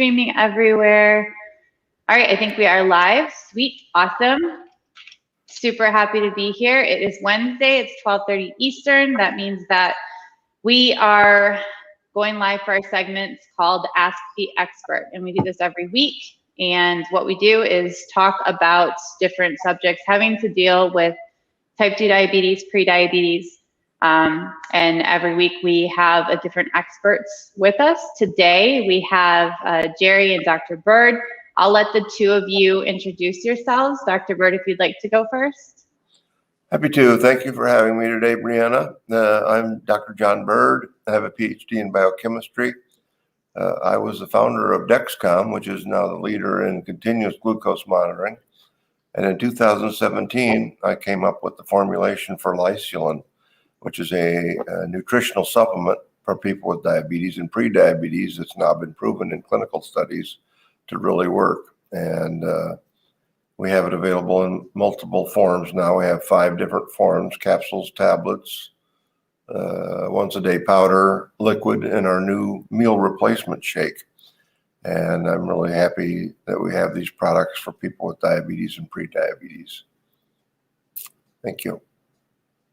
Streaming everywhere. All right, I think we are live. Sweet, awesome. Super happy to be here. It is Wednesday, it's 12:30 Eastern. That means that we are going live for our segments called Ask the Expert. And we do this every week. And what we do is talk about different subjects having to deal with type 2 diabetes, pre-diabetes. And every week we have a different experts with us. Today we have Jerry and Dr. Burd. I'll let the two of you introduce yourselves. Dr. Burd, if you'd like to go first. Happy to. Thank you for having me today, Brianna. I'm Dr. John Burd. I have a PhD in biochemistry. I was the founder of Dexcom, which is now the leader in continuous glucose monitoring. And in 2017, I came up with the formulation for Lsyulin, which is a nutritional supplement for people with diabetes and pre-diabetes that's now been proven in clinical studies to really work. And we have it available in multiple forms now. We have 5 different forms: capsules, tablets, once a day powder, liquid, and our new meal replacement shake. And I'm really happy that we have these products for people with diabetes and pre-diabetes. Thank you.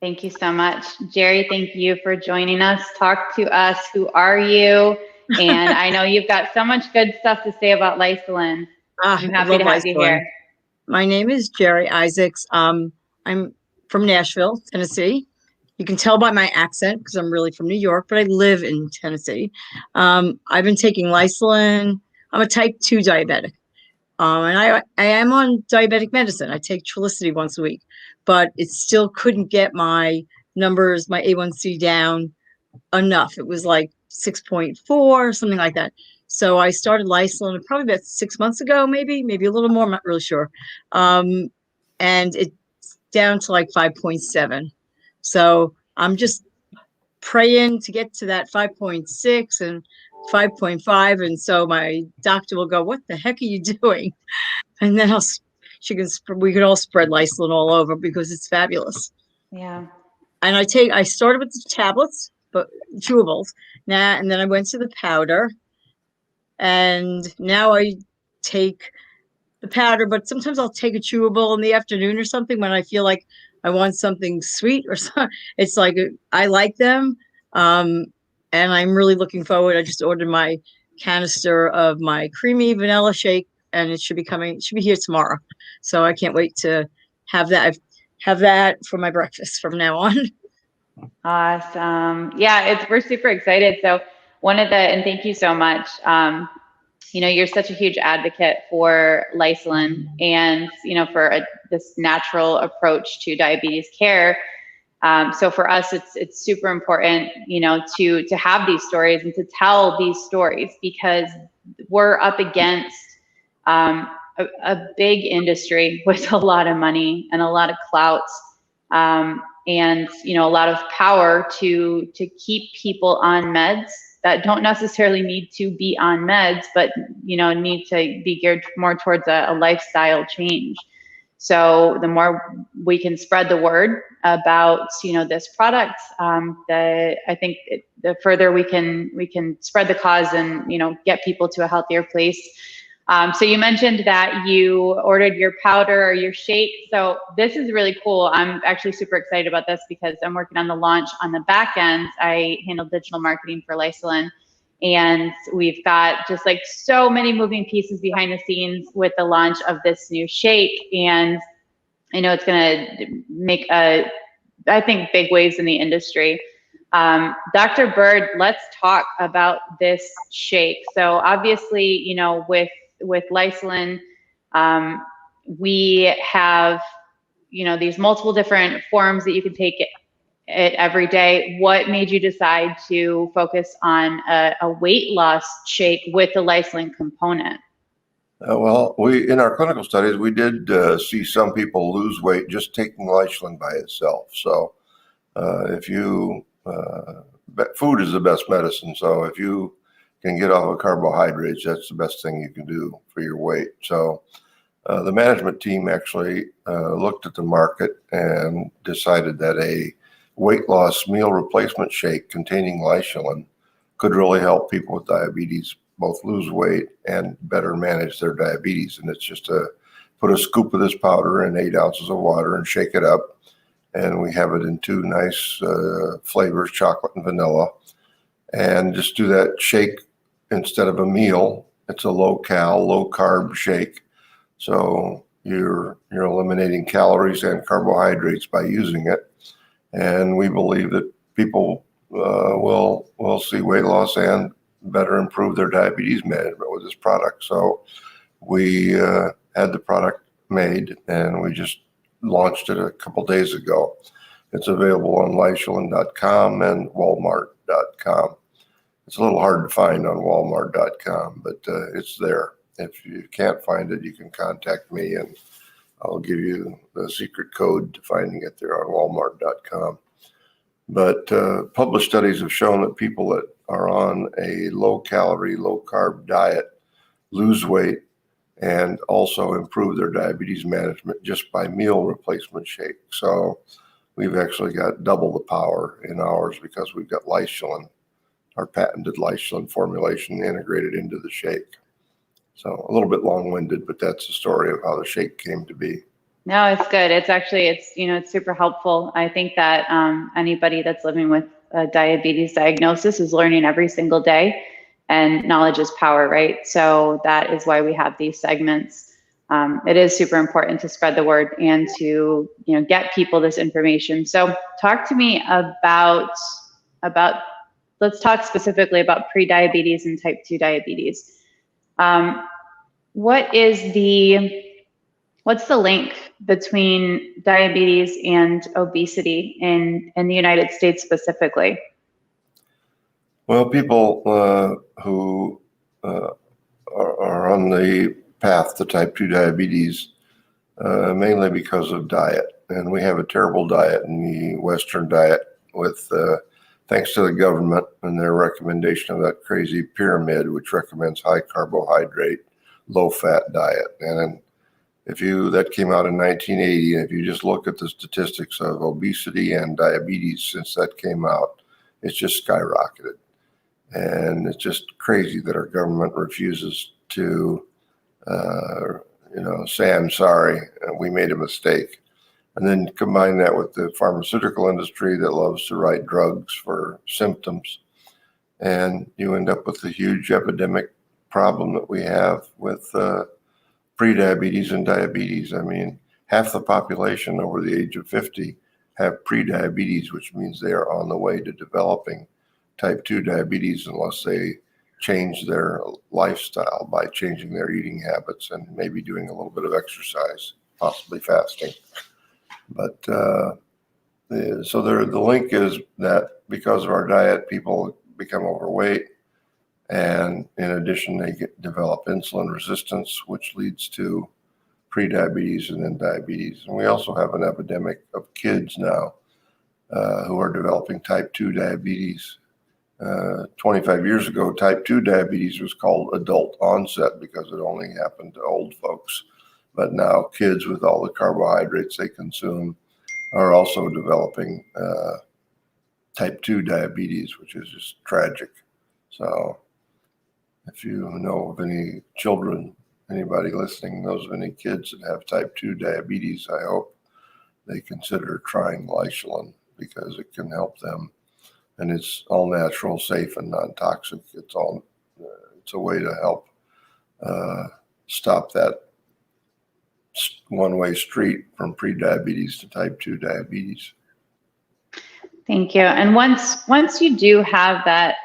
Thank you so much. Jerry, thank you for joining us. Talk to us. Who are you? And I know you've got so much good stuff to say about Lsyulin. I'm happy to have you here. My name is Jerry Isaacs. I'm from Nashville, Tennessee. You can tell by my accent because I'm really from New York, but I live in Tennessee. I've been taking Lysulin. I'm a type 2 diabetic. And I am on diabetic medicine. I take Trulicity once a week, but it still couldn't get my numbers, my A1C down enough. It was like 6.4, something like that. So I started Lysulin probably about 6 months ago, maybe a little more. I'm not really sure. And it's down to like 5.7. So I'm just praying to get to that 5.6 and 5.5. And so my doctor will go, "What the heck are you doing?" And then we could all spread Lysulin all over because it's fabulous. Yeah. And I started with the tablets, but chewables now, and then I went to the powder, and now I take the powder, but sometimes I'll take a chewable in the afternoon or something when I feel like I want something sweet or something. It's like I like them, and I'm really looking forward. I just ordered my canister of my creamy vanilla shake, and it should be here tomorrow. So I can't wait to have that for my breakfast from now on. Awesome. Yeah, we're super excited. So and thank you so much. You're such a huge advocate for Lsyulin and, for this natural approach to diabetes care. So for us, it's super important, to have these stories and to tell these stories because we're up against a big industry with a lot of money and a lot of clout, and a lot of power to keep people on meds that don't necessarily need to be on meds, but need to be geared more towards a lifestyle change. So the more we can spread the word about this product, I think the further we can spread the cause and get people to a healthier place. So you mentioned that you ordered your powder or your shake. So this is really cool. I'm actually super excited about this because I'm working on the launch on the back end. I handle digital marketing for Lsyulin, and we've got just like so many moving pieces behind the scenes with the launch of this new shake. And I know it's going to make I think big waves in the industry. Dr. Burd, let's talk about this shake. So obviously, with Lsyulin, we have, these multiple different forms that you can take it every day. What made you decide to focus on a weight loss shake with the Lsyulin component? Well, in our clinical studies, we did see some people lose weight just taking Lsyulin by itself. So food is the best medicine. So if you can get off of carbohydrates, that's the best thing you can do for your weight. So the management team actually looked at the market and decided that a weight loss meal replacement shake containing Lsyulin could really help people with diabetes both lose weight and better manage their diabetes. And it's just put a scoop of this powder in 8 ounces of water and shake it up. And we have it in 2 nice flavors, chocolate and vanilla. And just do that shake instead of a meal. It's a low-cal, low-carb shake. So you're eliminating calories and carbohydrates by using it. And we believe that people will see weight loss and better improve their diabetes management with this product. So we had the product made and we just launched it a couple days ago. It's available on Lsyulin.com and Walmart.com. It's a little hard to find on Walmart.com, but it's there. If you can't find it, you can contact me and I'll give you the secret code to finding it there on Walmart.com. But published studies have shown that people that are on a low-calorie, low-carb diet lose weight and also improve their diabetes management just by meal replacement shake. So we've actually got double the power in ours because we've got Lysulin, our patented Lysulin formulation, integrated into the shake. So a little bit long-winded, but that's the story of how the shake came to be. No, it's good. It's actually, it's super helpful. I think that anybody that's living with a diabetes diagnosis is learning every single day, and knowledge is power, right? So that is why we have these segments. It is super important to spread the word and to, get people this information. So talk to me about, let's talk specifically about pre-diabetes and type 2 diabetes. What's the link between diabetes and obesity in the United States specifically? Well, people who are on the path to type 2 diabetes, mainly because of diet. And we have a terrible diet in the Western diet with, thanks to the government and their recommendation of that crazy pyramid, which recommends high carbohydrate, low fat diet. And that came out in 1980, and if you just look at the statistics of obesity and diabetes since that came out, it's just skyrocketed. And it's just crazy that our government refuses to, say, I'm sorry, we made a mistake. And then combine that with the pharmaceutical industry that loves to write drugs for symptoms. And you end up with a huge epidemic problem that we have with pre-diabetes and diabetes. I mean, half the population over the age of 50 have pre-diabetes, which means they are on the way to developing type 2 diabetes unless they change their lifestyle by changing their eating habits and maybe doing a little bit of exercise, possibly fasting. But so the link is that because of our diet, people become overweight. And in addition, they develop insulin resistance, which leads to pre-diabetes and then diabetes. And we also have an epidemic of kids now who are developing type 2 diabetes. 25 years ago, type 2 diabetes was called adult onset because it only happened to old folks. But now kids with all the carbohydrates they consume are also developing type 2 diabetes, which is just tragic. So if you know of any children, anybody listening knows of any kids that have type 2 diabetes, I hope they consider trying Lsyulin because it can help them. And it's all natural, safe, and non-toxic. It's a way to help stop that one-way street from pre-diabetes to type 2 diabetes. Thank you. And once you do have that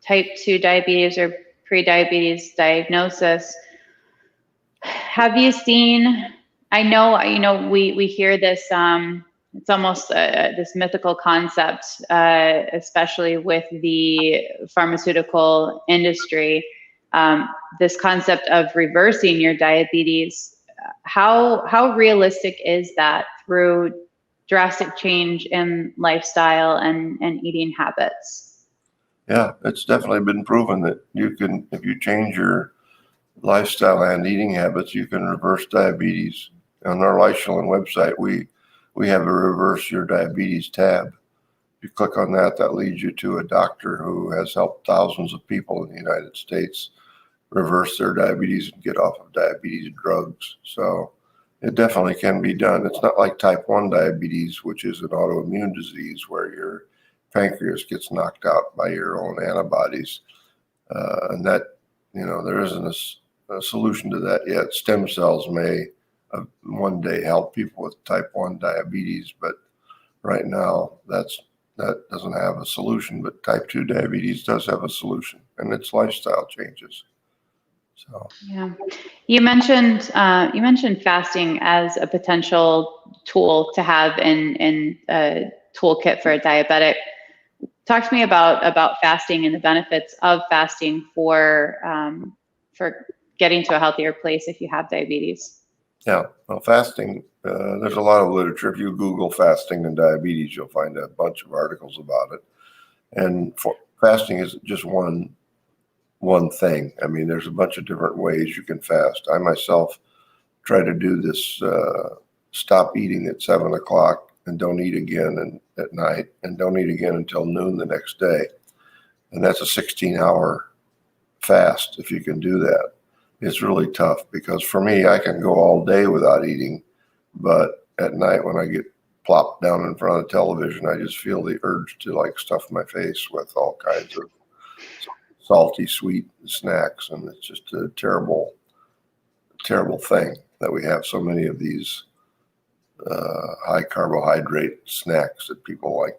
type 2 diabetes or pre-diabetes diagnosis, have you seen, I know, we hear this, it's almost this mythical concept, especially with the pharmaceutical industry, this concept of reversing your diabetes. How realistic is that through drastic change in lifestyle and eating habits? Yeah, it's definitely been proven that you can, if you change your lifestyle and eating habits, you can reverse diabetes. On our Lsyulin website, we have a reverse your diabetes tab. you click on that, that leads you to a doctor who has helped thousands of people in the United States reverse their diabetes and get off of diabetes drugs. So it definitely can be done. It's not like type 1 diabetes, which is an autoimmune disease where your pancreas gets knocked out by your own antibodies. And that, there isn't a solution to that yet. Stem cells may one day help people with type 1 diabetes, but right now that doesn't have a solution. But type 2 diabetes does have a solution, and it's lifestyle changes. So yeah, you mentioned fasting as a potential tool to have in a toolkit for a diabetic. Talk to me about fasting and the benefits of fasting for getting to a healthier place if you have diabetes. Yeah, well, fasting, there's a lot of literature. If you Google fasting and diabetes, you'll find a bunch of articles about it. And fasting is just one thing. I mean, there's a bunch of different ways you can fast. I myself try to do this, stop eating at 7 o'clock and don't eat again at night, and don't eat again until noon the next day. And that's a 16-hour fast if you can do that. It's really tough because for me, I can go all day without eating, but at night when I get plopped down in front of the television, I just feel the urge to like stuff my face with all kinds of salty, sweet snacks. And it's just a terrible, terrible thing that we have so many of these high carbohydrate snacks that people like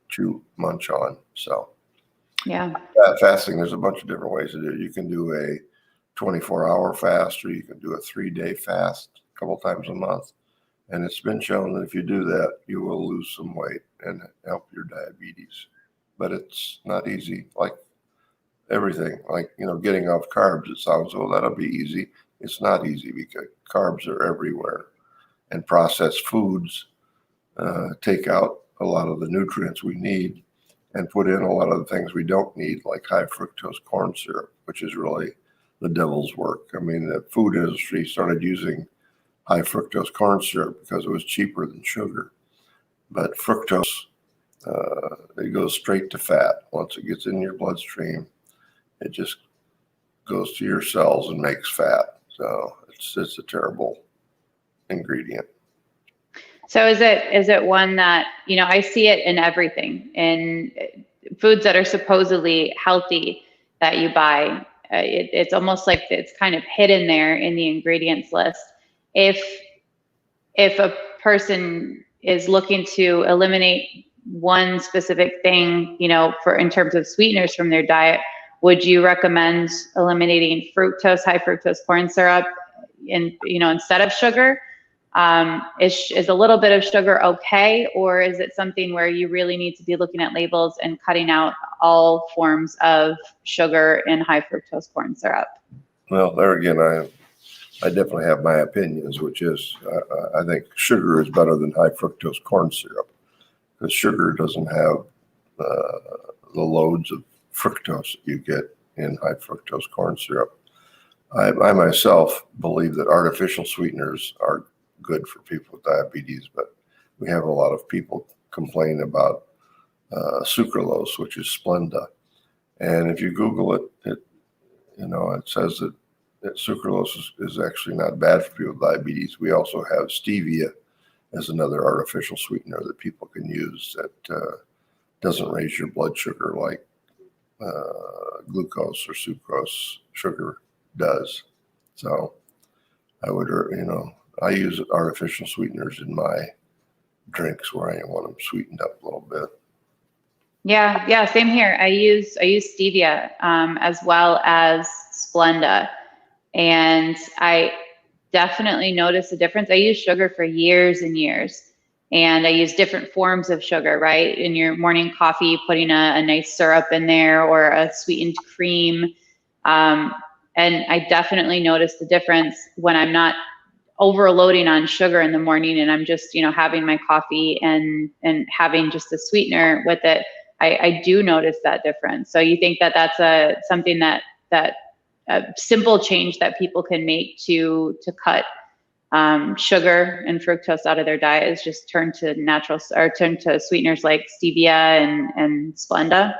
to munch on. So yeah, fasting, there's a bunch of different ways to do it. You can do a 24-hour fast, or you can do a 3-day fast a couple times a month. And it's been shown that if you do that, you will lose some weight and help your diabetes. But it's not easy, like everything, like, getting off carbs. It sounds, well, that'll be easy. It's not easy because carbs are everywhere. And processed foods take out a lot of the nutrients we need and put in a lot of the things we don't need, like high fructose corn syrup, which is really the devil's work. I mean, the food industry started using high fructose corn syrup because it was cheaper than sugar. But fructose, it goes straight to fat. Once it gets in your bloodstream, it just goes to your cells and makes fat. So it's a terrible ingredient. So is it one that, I see it in everything, in foods that are supposedly healthy that you buy. It's almost like it's kind of hidden there in the ingredients list. If a person is looking to eliminate one specific thing, in terms of sweeteners from their diet, would you recommend eliminating high fructose corn syrup instead of sugar? Is a little bit of sugar okay, or is it something where you really need to be looking at labels and cutting out all forms of sugar in high fructose corn syrup? Well, there again, I definitely have my opinions, which is I think sugar is better than high fructose corn syrup because sugar doesn't have the loads of fructose that you get in high fructose corn syrup. I myself believe that artificial sweeteners are good for people with diabetes, but we have a lot of people complain about sucralose, which is Splenda. And if you Google it, it says that sucralose is actually not bad for people with diabetes. We also have stevia as another artificial sweetener that people can use that doesn't raise your blood sugar like glucose or sucrose sugar does. So I would, I use artificial sweeteners in my drinks where I want them sweetened up a little bit. Yeah, same here. I use stevia as well as Splenda, and I definitely notice a difference. I used sugar for years and years, and I use different forms of sugar, right? In your morning coffee, putting a nice syrup in there or a sweetened cream. And I definitely notice the difference when I'm not overloading on sugar in the morning and I'm just, having my coffee and having just a sweetener with it. I do notice that difference. So you think that that's something that a simple change that people can make to cut sugar and fructose out of their diet is just turn to turn to sweeteners like stevia and Splenda.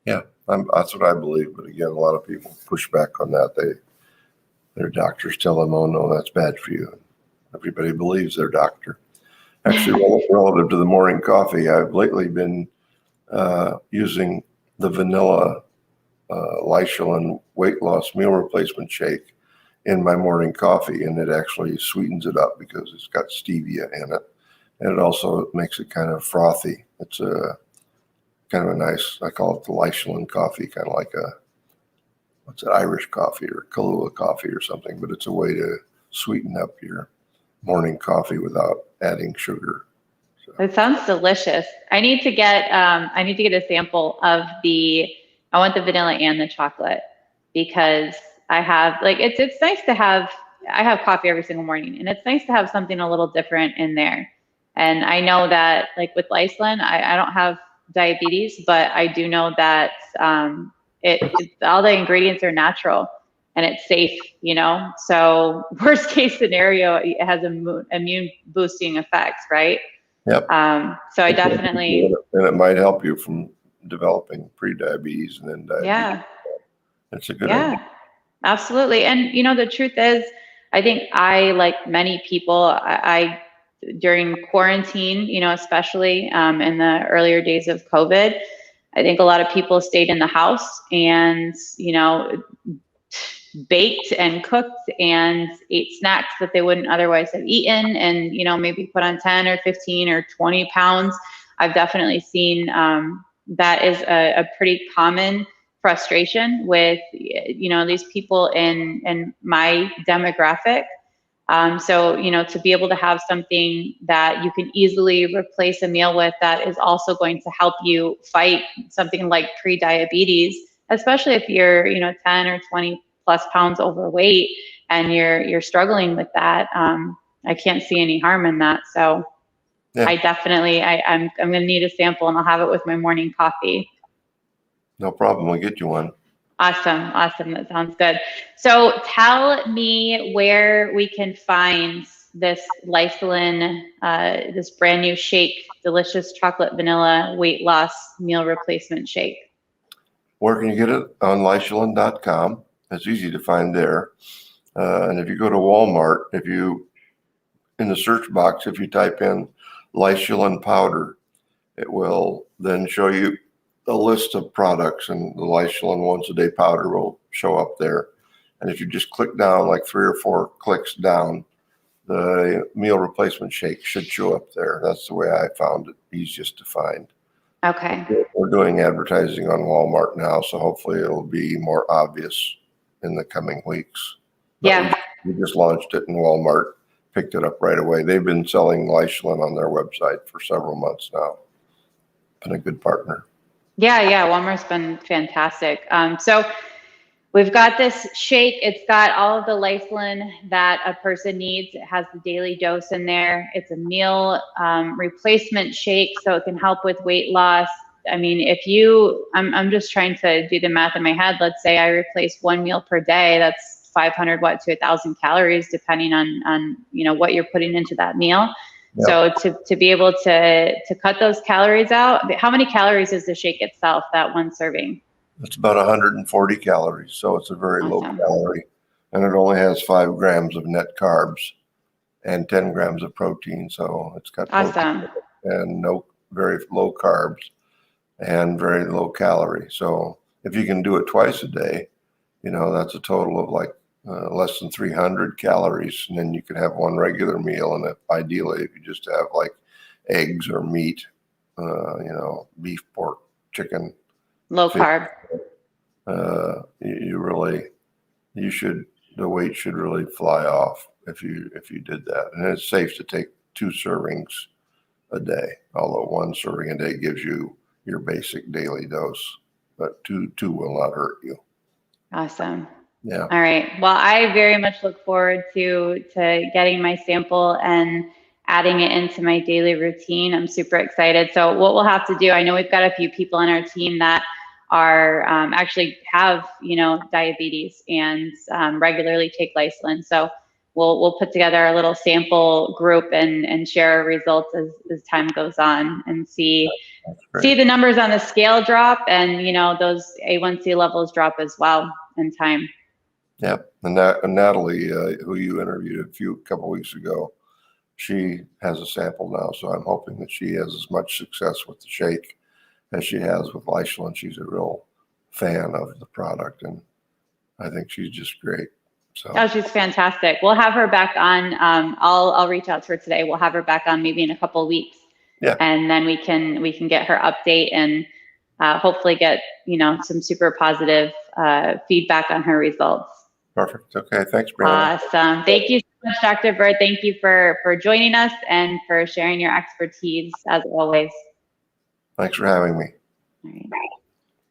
Yeah, that's what I believe. But again, a lot of people push back on that. Their doctors tell them, "Oh no, that's bad for you." Everybody believes their doctor. Actually, relative to the morning coffee, I've lately been using the vanilla Lsyulin weight loss meal replacement shake in my morning coffee, and it actually sweetens it up because it's got stevia in it, and it also makes it kind of frothy. It's a kind of a nice, I call it the Lsyulin coffee, kind of like Irish coffee or Kahlua coffee or something, but it's a way to sweeten up your morning coffee without adding sugar. So. It sounds delicious. I need to get a sample of I want the vanilla and the chocolate, because I have, like, it's nice to have, I have coffee every single morning, and it's nice to have something a little different in there. And I know that, like with Lsyulin, I don't have diabetes, but I do know that all the ingredients are natural and it's safe, so worst case scenario, it has immune boosting effects, right? Yep. So I definitely, and it might help you from developing pre-diabetes and then diabetes. Yeah. It's a good idea. Absolutely. And the truth is, I think like many people, I during quarantine, especially in the earlier days of COVID, I think a lot of people stayed in the house and, baked and cooked and ate snacks that they wouldn't otherwise have eaten, and, maybe put on 10 or 15 or 20 pounds. I've definitely seen that is a pretty common frustration with, these people in my demographic. So, to be able to have something that you can easily replace a meal with that is also going to help you fight something like pre-diabetes, especially if you're, 10 or 20 plus pounds overweight and you're struggling with that. I can't see any harm in that. So yeah. I'm going to need a sample, and I'll have it with my morning coffee. No problem. We'll get you one. Awesome. That sounds good. So tell me where we can find this Lsyulin, this brand new shake, delicious chocolate vanilla weight loss meal replacement shake. Where can you get it? On Lsyulin.com. It's easy to find there. And if you go to Walmart, in the search box, if you type in Lsyulin powder, it will then show you a list of products, and the Lsyulin once a day powder will show up there. And if you just click down, like 3 or 4 clicks down, the meal replacement shake should show up there. That's the way I found it easiest to find. Okay. We're doing advertising on Walmart now, so hopefully it'll be more obvious in the coming weeks. But yeah. We just launched it in Walmart, picked it up right away. They've been selling Lsyulin on their website for several months now. Been a good partner. Yeah. Walmart's been fantastic. So we've got this shake. It's got all of the Lsyulin that a person needs. It has the daily dose in there. It's a meal replacement shake, so it can help with weight loss. I mean, I'm just trying to do the math in my head. Let's say I replace one meal per day. That's 500 to 1,000 calories, depending on what you're putting into that meal. Yep. So to be able to cut those calories out, how many calories is the shake itself, that one serving? It's about 140 calories, so it's a very low calorie, and it only has 5 grams of net carbs and 10 grams of protein. So it's got protein and very low carbs and very low calorie. So if you can do it twice a day, that's a total of like less than 300 calories, and then you can have one regular meal. And ideally, if you just have like eggs or meat, beef, pork, chicken, low carb, the weight should really fly off if you did that. And it's safe to take 2 servings a day, although 1 serving a day gives you your basic daily dose, but two will not hurt you. Awesome. Yeah. All right. Well, I very much look forward to getting my sample and adding it into my daily routine. I'm super excited. So what we'll have to do, I know we've got a few people on our team that are actually have, diabetes and regularly take Lsyulin. So we'll put together a little sample group and share our results as time goes on, and see the numbers on the scale drop, and those A1C levels drop as well in time. Yep. And Natalie, who you interviewed a couple weeks ago, she has a sample now, so I'm hoping that she has as much success with the shake as she has with Lsyulin. She's a real fan of the product, and I think she's just great. So. Oh, she's fantastic. We'll have her back on. I'll reach out to her today. We'll have her back on maybe in a couple of weeks. Yeah. And then we can get her update and hopefully get some super positive feedback on her results. Perfect. Okay. Thanks, Brianna. Awesome. Thank you so much, Dr. Burd. Thank you for joining us and for sharing your expertise as always. Thanks for having me. All right.